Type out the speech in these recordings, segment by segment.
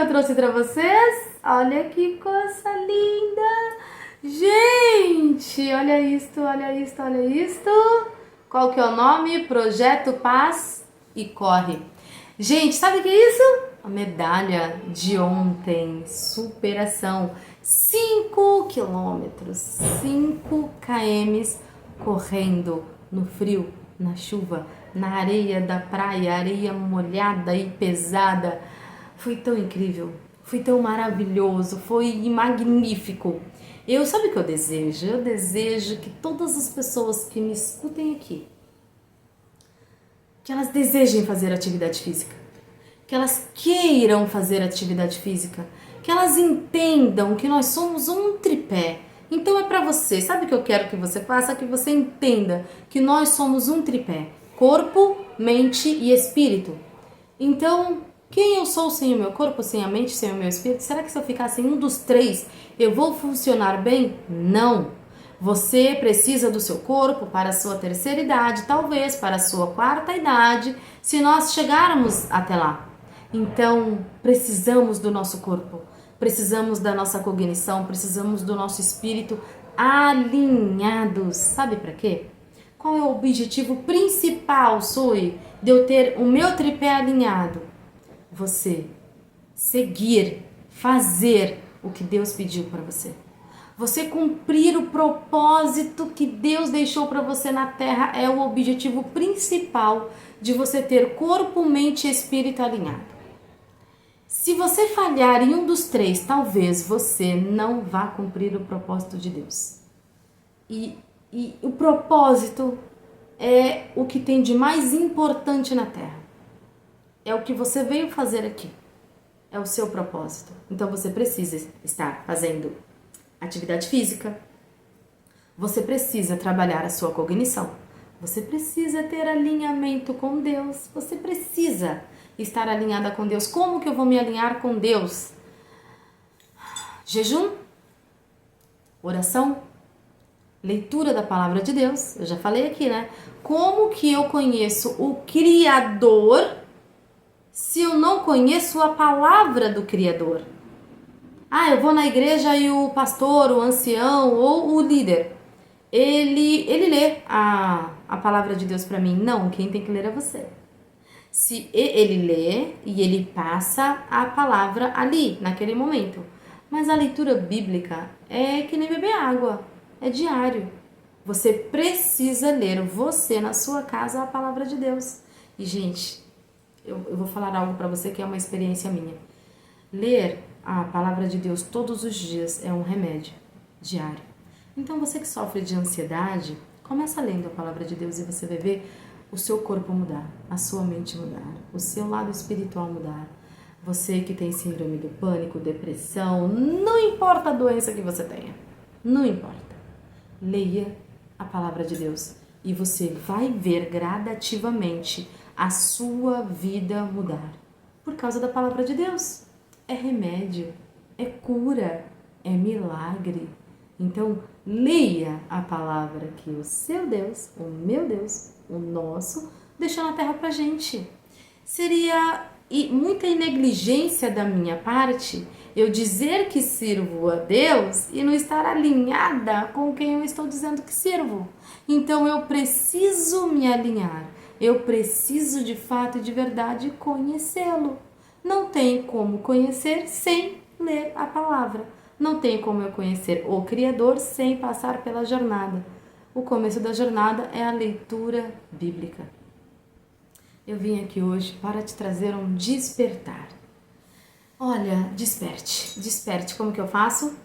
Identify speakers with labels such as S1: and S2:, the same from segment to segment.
S1: eu trouxe para vocês? Olha que coisa linda! Gente, olha isto, olha isto, olha isto. Qual que é o nome? Projeto Paz e Corre. Gente, sabe o que é isso? A medalha de ontem, superação. 5 quilômetros, 5 km correndo no frio, na chuva, na areia da praia, areia molhada e pesada. Foi tão incrível, foi tão maravilhoso, foi magnífico. Sabe o que eu desejo? Eu desejo que todas as pessoas que me escutem aqui, que elas desejem fazer atividade física, que elas queiram fazer atividade física, que elas entendam que nós somos um tripé. Então é para você, sabe o que eu quero que você faça? Que você entenda que nós somos um tripé, corpo, mente e espírito. Então, quem eu sou sem o meu corpo, sem a mente, sem o meu espírito? Será que se eu ficar sem um dos três, eu vou funcionar bem? Não. Você precisa do seu corpo para a sua terceira idade, talvez para a sua quarta idade, se nós chegarmos até lá. Então, precisamos do nosso corpo, precisamos da nossa cognição, precisamos do nosso espírito alinhados. Sabe para quê? Qual é o objetivo principal, Sui, de eu ter o meu tripé alinhado? Você seguir, fazer o que Deus pediu para você. Você cumprir o propósito que Deus deixou para você na Terra é o objetivo principal de você ter corpo, mente e espírito alinhado. Se você falhar em um dos três, talvez você não vá cumprir o propósito de Deus. E o propósito é o que tem de mais importante na Terra. É o que você veio fazer aqui. É o seu propósito. Então você precisa estar fazendo atividade física. Você precisa trabalhar a sua cognição. Você precisa ter alinhamento com Deus. Você precisa estar alinhada com Deus. Como que eu vou me alinhar com Deus? Jejum, oração, leitura da palavra de Deus. Eu já falei aqui, né? Como que eu conheço o Criador se eu não conheço a palavra do Criador? Eu vou na igreja e o pastor, o ancião ou o líder, ele lê a palavra de Deus para mim. Não, quem tem que ler é você. Se ele lê e ele passa a palavra ali, naquele momento. Mas a leitura bíblica é que nem beber água, é diário. Você precisa ler, você na sua casa, a palavra de Deus. E, gente, eu vou falar algo para você que é uma experiência minha. Ler a palavra de Deus todos os dias é um remédio diário. Então, você que sofre de ansiedade, começa lendo a palavra de Deus e você vai ver o seu corpo mudar, a sua mente mudar, o seu lado espiritual mudar. Você que tem síndrome do pânico, depressão, não importa a doença que você tenha, não importa. Leia a palavra de Deus e você vai ver gradativamente a sua vida mudar por causa da palavra de Deus. É remédio, é cura, é milagre. Então, leia a palavra que o seu Deus, o meu Deus, o nosso, deixou na terra pra gente. Seria muita negligência da minha parte eu dizer que sirvo a Deus e não estar alinhada com quem eu estou dizendo que sirvo. Então, eu preciso me alinhar. Eu preciso, de fato e de verdade, conhecê-lo. Não tem como conhecer sem ler a palavra. Não tem como eu conhecer o Criador sem passar pela jornada. O começo da jornada é a leitura bíblica. Eu vim aqui hoje para te trazer um despertar. Olha, desperte. Desperte. Como que eu faço?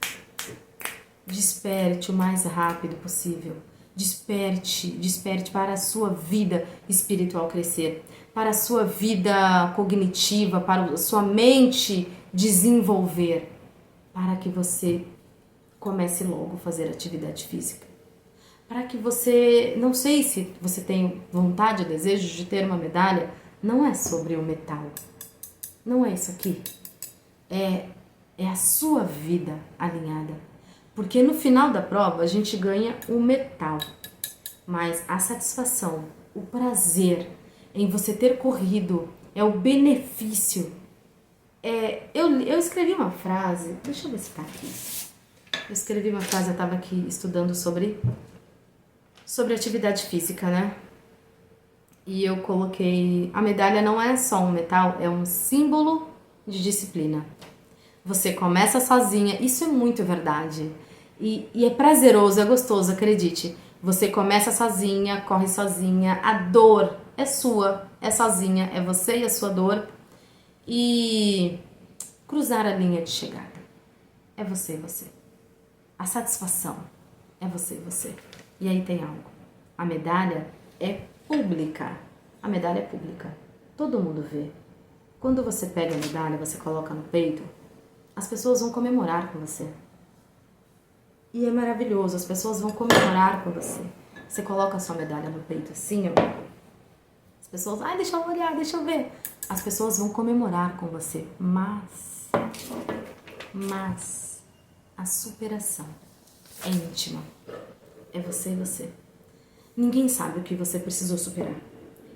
S1: Desperte o mais rápido possível. Desperte para a sua vida espiritual crescer, para a sua vida cognitiva, para a sua mente desenvolver, para que você comece logo a fazer atividade física. Para que você, não sei se você tem vontade ou desejo de ter uma medalha, não é sobre o metal, não é isso aqui, é a sua vida alinhada. Porque no final da prova a gente ganha o metal, mas a satisfação, o prazer em você ter corrido, é o benefício, Eu escrevi uma frase, deixa eu ver se tá aqui. Eu escrevi uma frase, eu tava aqui estudando sobre atividade física, né? E eu coloquei, a medalha não é só um metal, é um símbolo de disciplina. Você começa sozinha, isso é muito verdade. E é prazeroso, é gostoso, acredite. Você começa sozinha, corre sozinha, a dor é sua, é sozinha, é você e a sua dor. E cruzar a linha de chegada é você e você. A satisfação é você e você. E aí tem algo. A medalha é pública. A medalha é pública. Todo mundo vê. Quando você pega a medalha, você coloca no peito, as pessoas vão comemorar com você. E é maravilhoso, as pessoas vão comemorar com você. Você coloca a sua medalha no peito assim, ó. As pessoas, deixa eu olhar, deixa eu ver. As pessoas vão comemorar com você. Mas a superação é íntima. É você e você. Ninguém sabe o que você precisou superar.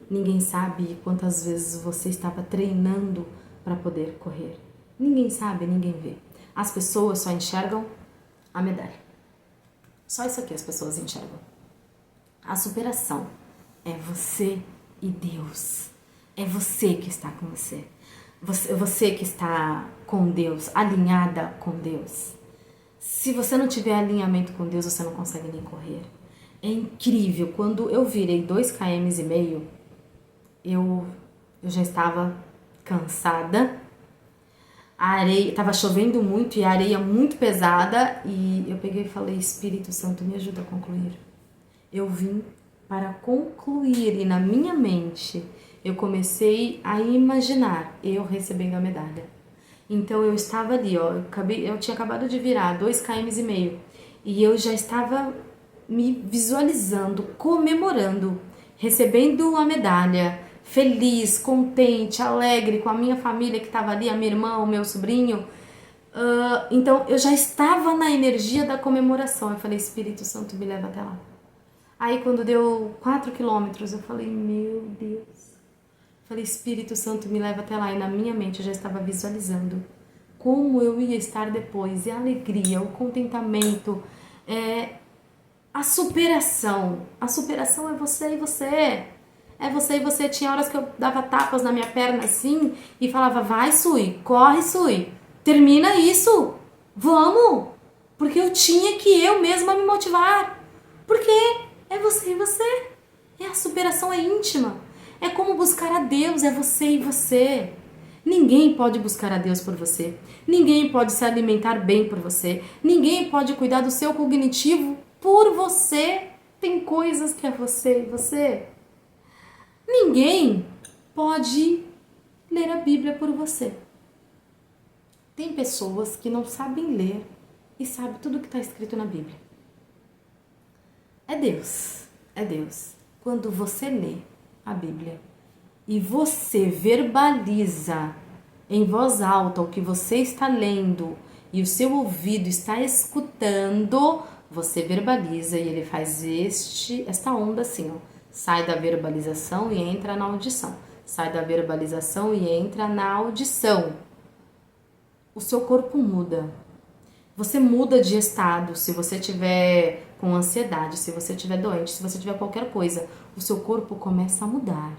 S1: Ninguém sabe quantas vezes você estava treinando para poder correr. Ninguém sabe, ninguém vê. As pessoas só enxergam a medalha. Só isso aqui as pessoas enxergam. A superação é você e Deus. É você que está com você. Você que está com Deus, alinhada com Deus. Se você não tiver alinhamento com Deus, você não consegue nem correr. É incrível, quando eu virei 2,5 km, eu já estava cansada. A areia, estava chovendo muito e a areia muito pesada, e eu peguei e falei, Espírito Santo, me ajuda a concluir. Eu vim para concluir, e na minha mente eu comecei a imaginar eu recebendo a medalha. Então eu estava ali, ó, eu tinha acabado de virar 2,5 km e eu já estava me visualizando, comemorando, recebendo a medalha, feliz, contente, alegre com a minha família que estava ali, a minha irmã, o meu sobrinho. Então eu já estava na energia da comemoração. Eu falei, Espírito Santo, me leva até lá. Aí quando deu 4 quilômetros, eu falei, meu Deus. Falei, Espírito Santo, me leva até lá. E na minha mente eu já estava visualizando como eu ia estar depois. E a alegria, o contentamento, a superação. A superação é você e você. É você e você. Tinha horas que eu dava tapas na minha perna assim e falava, vai, Sui, corre, Sui. Termina isso. Vamos. Porque eu tinha que eu mesma me motivar. Porque é você e você. A superação é íntima. É como buscar a Deus, é você e você. Ninguém pode buscar a Deus por você. Ninguém pode se alimentar bem por você. Ninguém pode cuidar do seu cognitivo por você. Tem coisas que é você e você. Ninguém pode ler a Bíblia por você. Tem pessoas que não sabem ler e sabem tudo que está escrito na Bíblia. É Deus, é Deus. Quando você lê a Bíblia e você verbaliza em voz alta o que você está lendo e o seu ouvido está escutando, você verbaliza e ele faz esta onda assim, ó. Sai da verbalização e entra na audição. Sai da verbalização e entra na audição. O seu corpo muda. Você muda de estado. Se você tiver com ansiedade, se você estiver doente, se você tiver qualquer coisa, o seu corpo começa a mudar.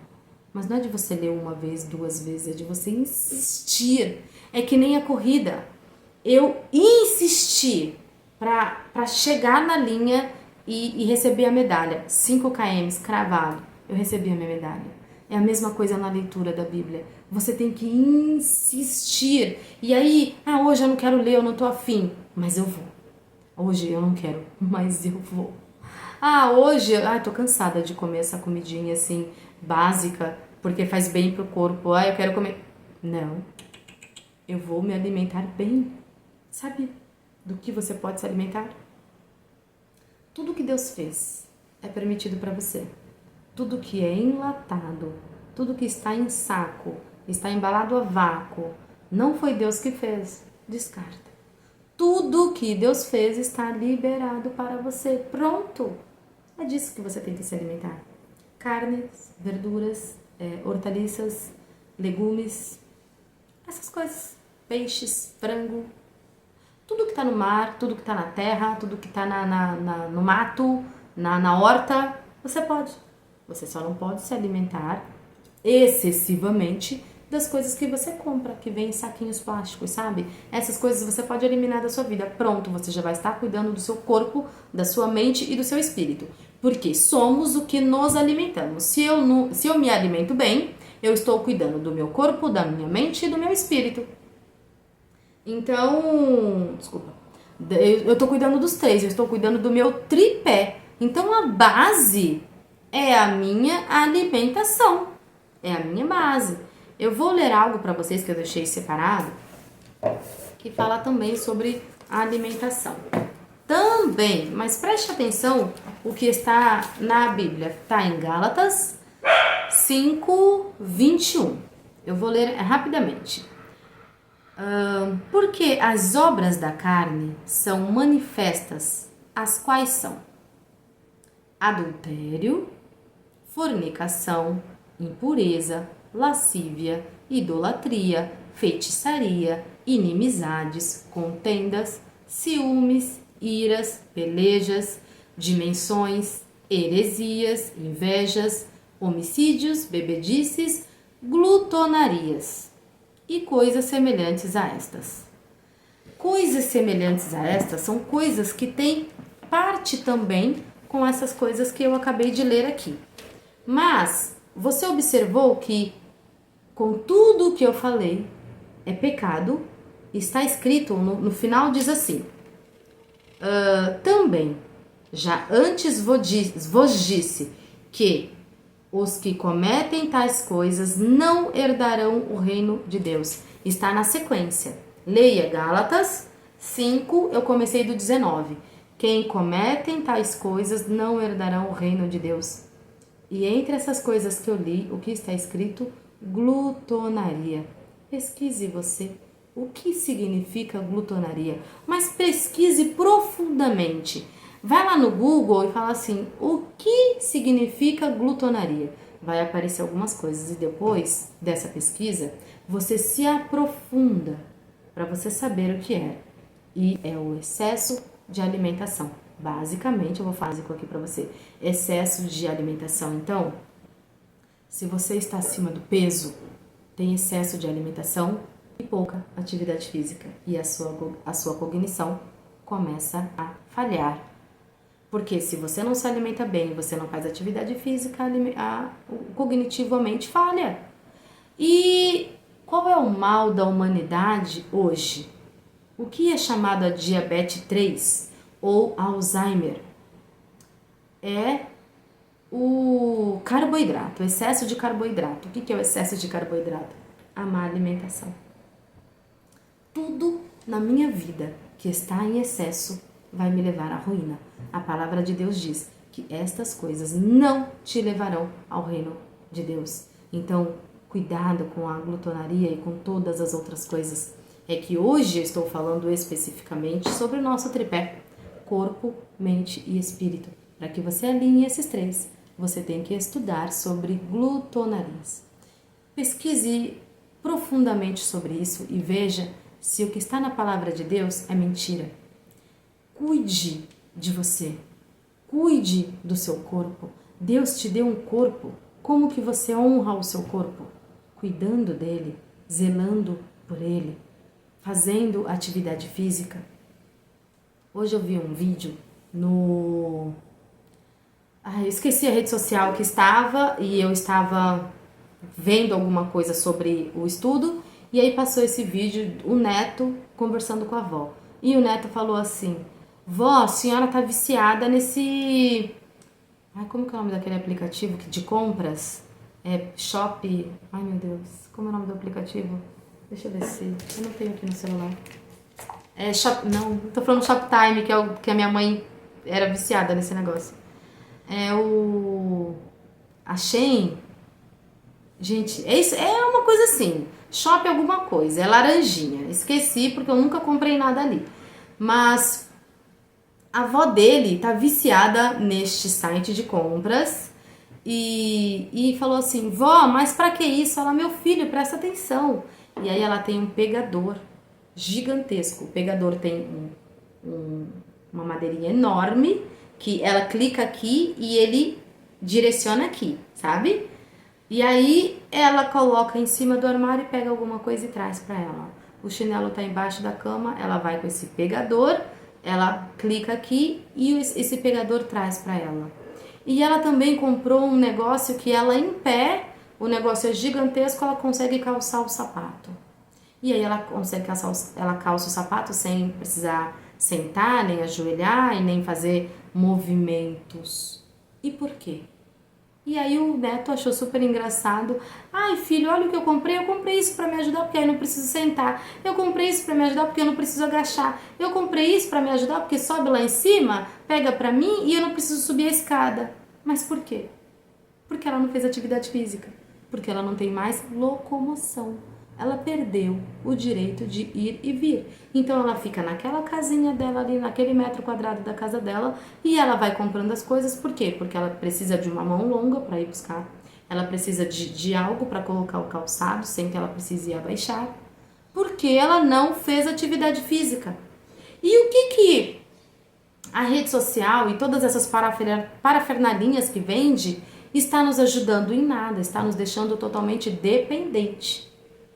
S1: Mas não é de você ler uma vez, 2 vezes, é de você insistir. É que nem a corrida. Eu insisti para chegar na linha e receber a medalha. 5 km cravado, eu recebi a minha medalha. É a mesma coisa na leitura da Bíblia. Você tem que insistir. E aí, hoje eu não quero ler, eu não tô afim, mas eu vou. Hoje eu não quero, mas eu vou. Hoje, tô cansada de comer essa comidinha assim, básica, porque faz bem pro corpo. Eu quero comer. Não. Eu vou me alimentar bem. Sabe do que você pode se alimentar? Tudo que Deus fez é permitido para você. Tudo que é enlatado, tudo que está em saco, está embalado a vácuo, não foi Deus que fez, descarta. Tudo que Deus fez está liberado para você, pronto. É disso que você tem que se alimentar. Carnes, verduras, hortaliças, legumes, essas coisas. peixes, frango, tudo que está no mar, tudo que está na terra, tudo que está no mato, na horta, você pode. Você só não pode se alimentar excessivamente das coisas que você compra, que vem em saquinhos plásticos, sabe? Essas coisas você pode eliminar da sua vida. Pronto, você já vai estar cuidando do seu corpo, da sua mente e do seu espírito. Porque somos o que nos alimentamos. Se eu me alimento bem, eu estou cuidando do meu corpo, da minha mente e do meu espírito. Então, desculpa, eu estou cuidando dos três, eu estou cuidando do meu tripé. Então a base é a minha alimentação, é a minha base. Eu vou ler algo para vocês que eu deixei separado, que fala também sobre a alimentação. Também, mas preste atenção o que está na Bíblia. Está em Gálatas 5:21. Eu vou ler rapidamente. Porque as obras da carne são manifestas, as quais são adultério, fornicação, impureza, lascívia, idolatria, feitiçaria, inimizades, contendas, ciúmes, iras, pelejas, dimensões, heresias, invejas, homicídios, bebedices, glutonarias e coisas semelhantes a estas. Coisas semelhantes a estas são coisas que têm parte também com essas coisas que eu acabei de ler aqui. Mas você observou que com tudo o que eu falei é pecado, está escrito no final diz assim, também, já antes vos disse que os que cometem tais coisas não herdarão o reino de Deus. Está na sequência. Leia Gálatas 5, eu comecei do 19. Quem cometem tais coisas não herdarão o reino de Deus. E entre essas coisas que eu li, o que está escrito? Glutonaria. Pesquise você o que significa glutonaria, mas pesquise profundamente. Vai lá no Google e fala assim, o que significa glutonaria? Vai aparecer algumas coisas e depois dessa pesquisa, você se aprofunda para você saber o que é. E é o excesso de alimentação. Basicamente, eu vou fazer aqui para você. Excesso de alimentação. Então, se você está acima do peso, tem excesso de alimentação e pouca atividade física. E a sua cognição começa a falhar. Porque se você não se alimenta bem, você não faz atividade física, cognitivamente falha. E qual é o mal da humanidade hoje? O que é chamado a diabetes 3 ou Alzheimer? É o carboidrato, o excesso de carboidrato. O que é o excesso de carboidrato? A má alimentação. Tudo na minha vida que está em excesso vai me levar à ruína. A palavra de Deus diz que estas coisas não te levarão ao reino de Deus. Então, cuidado com a glutonaria e com todas as outras coisas. É que hoje eu estou falando especificamente sobre o nosso tripé, corpo, mente e espírito. Para que você alinhe esses três, você tem que estudar sobre glutonarias. Pesquise profundamente sobre isso e veja se o que está na palavra de Deus é mentira. Cuide de você, cuide do seu corpo. Deus te deu um corpo. Como que você honra o seu corpo? Cuidando dele, zelando por ele, fazendo atividade física. Hoje eu vi um vídeo no... eu esqueci a rede social que estava e eu estava vendo alguma coisa sobre o estudo e aí passou esse vídeo, o neto conversando com a avó. E o neto falou assim, vó, a senhora tá viciada nesse... como que é o nome daquele aplicativo de compras? É Shop... Ai, meu Deus, como é o nome do aplicativo? Deixa eu ver se... Eu não tenho aqui no celular. É Shop... Não, tô falando Shoptime, que é o que a minha mãe era viciada nesse negócio. É o... A Shein... Gente, é uma coisa assim. Shop alguma coisa, é laranjinha. Esqueci porque eu nunca comprei nada ali. Mas a avó dele tá viciada neste site de compras e falou assim, vó, mas pra que isso? Ela, meu filho, presta atenção. E aí ela tem um pegador gigantesco. O pegador tem uma madeirinha enorme que ela clica aqui e ele direciona aqui, sabe? E aí ela coloca em cima do armário e pega alguma coisa e traz para ela. O chinelo tá embaixo da cama, ela vai com esse pegador, ela clica aqui e esse pegador traz para ela. E ela também comprou um negócio que ela em pé, o negócio é gigantesco, ela consegue calçar o sapato. E aí ela consegue ela calça o sapato sem precisar sentar, nem ajoelhar e nem fazer movimentos. E por quê? E aí o neto achou super engraçado. Ai, filho, olha o que eu comprei. Eu comprei isso para me ajudar porque aí eu não preciso sentar. Eu comprei isso para me ajudar porque eu não preciso agachar. Eu comprei isso para me ajudar porque sobe lá em cima, pega para mim e eu não preciso subir a escada. Mas por quê? Porque ela não fez atividade física. Porque ela não tem mais locomoção. Ela perdeu o direito de ir e vir. Então ela fica naquela casinha dela ali, naquele metro quadrado da casa dela, e ela vai comprando as coisas. Por quê? Porque ela precisa de uma mão longa para ir buscar. Ela precisa de algo para colocar o calçado sem que ela precise abaixar. Porque ela não fez atividade física. E o que a rede social e todas essas parafernalinhas que vende está nos ajudando em nada, está nos deixando totalmente dependente.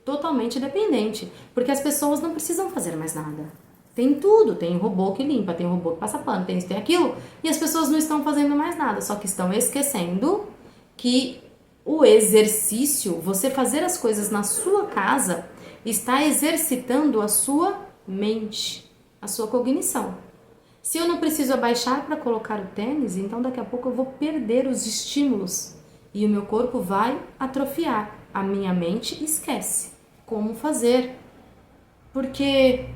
S1: Totalmente dependente, porque as pessoas não precisam fazer mais nada. Tem tudo, tem robô que limpa, tem robô que passa pano, tem isso, tem aquilo, e as pessoas não estão fazendo mais nada, só que estão esquecendo que o exercício, você fazer as coisas na sua casa, está exercitando a sua mente, a sua cognição. Se eu não preciso abaixar para colocar o tênis, então daqui a pouco eu vou perder os estímulos e o meu corpo vai atrofiar. A minha mente esquece como fazer. Porque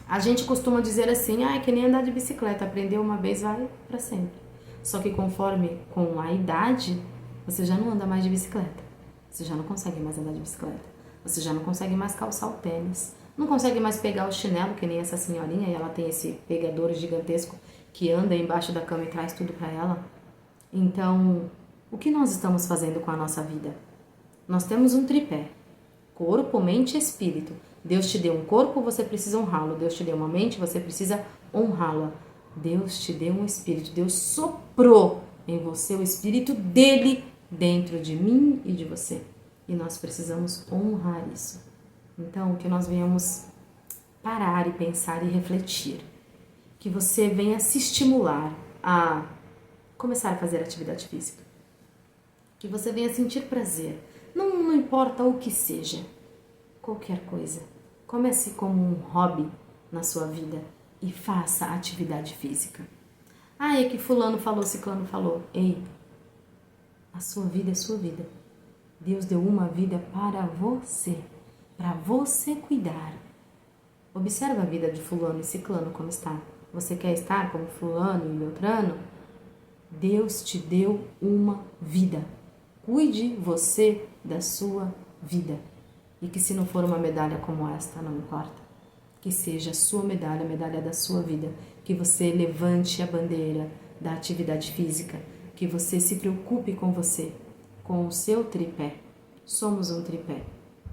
S1: a gente costuma dizer assim, é que nem andar de bicicleta, aprendeu uma vez, vai para sempre. Só que conforme com a idade, você já não anda mais de bicicleta. Você já não consegue mais andar de bicicleta. Você já não consegue mais calçar o tênis. Não consegue mais pegar o chinelo, que nem essa senhorinha, e ela tem esse pegador gigantesco que anda embaixo da cama e traz tudo para ela. Então, o que nós estamos fazendo com a nossa vida? Nós temos um tripé. Corpo, mente e espírito. Deus te deu um corpo, você precisa honrá-lo. Deus te deu uma mente, você precisa honrá-la. Deus te deu um espírito. Deus soprou em você o espírito dele dentro de mim e de você. E nós precisamos honrar isso. Então, que nós venhamos parar e pensar e refletir. Que você venha se estimular a começar a fazer atividade física. Que você venha sentir prazer. Não importa o que seja, qualquer coisa. Comece como um hobby na sua vida e faça atividade física. Ah, é que fulano falou, ciclano falou. Ei, a sua vida é sua vida. Deus deu uma vida para você cuidar. Observa a vida de fulano e ciclano como está. Você quer estar como fulano e beltrano? Deus te deu uma vida. Cuide você da sua vida. E que se não for uma medalha como esta, não importa. Que seja a sua medalha, a medalha da sua vida. Que você levante a bandeira da atividade física. Que você se preocupe com você, com o seu tripé. Somos um tripé.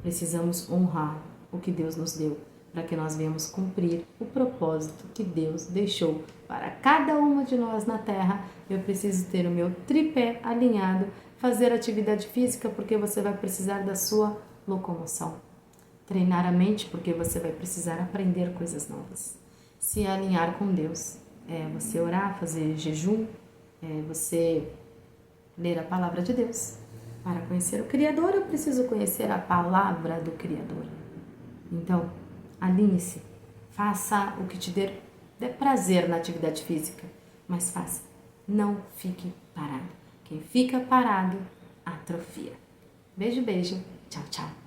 S1: Precisamos honrar o que Deus nos deu, para que nós venhamos cumprir o propósito que Deus deixou para cada uma de nós na Terra. Eu preciso ter o meu tripé alinhado, fazer atividade física porque você vai precisar da sua locomoção. Treinar a mente porque você vai precisar aprender coisas novas. Se alinhar com Deus é você orar, fazer jejum, é você ler a palavra de Deus. Para conhecer o Criador, eu preciso conhecer a palavra do Criador. Então, alinhe-se, faça o que te der prazer na atividade física, mas faça, não fique parado. Quem fica parado, atrofia. Beijo, beijo, tchau, tchau.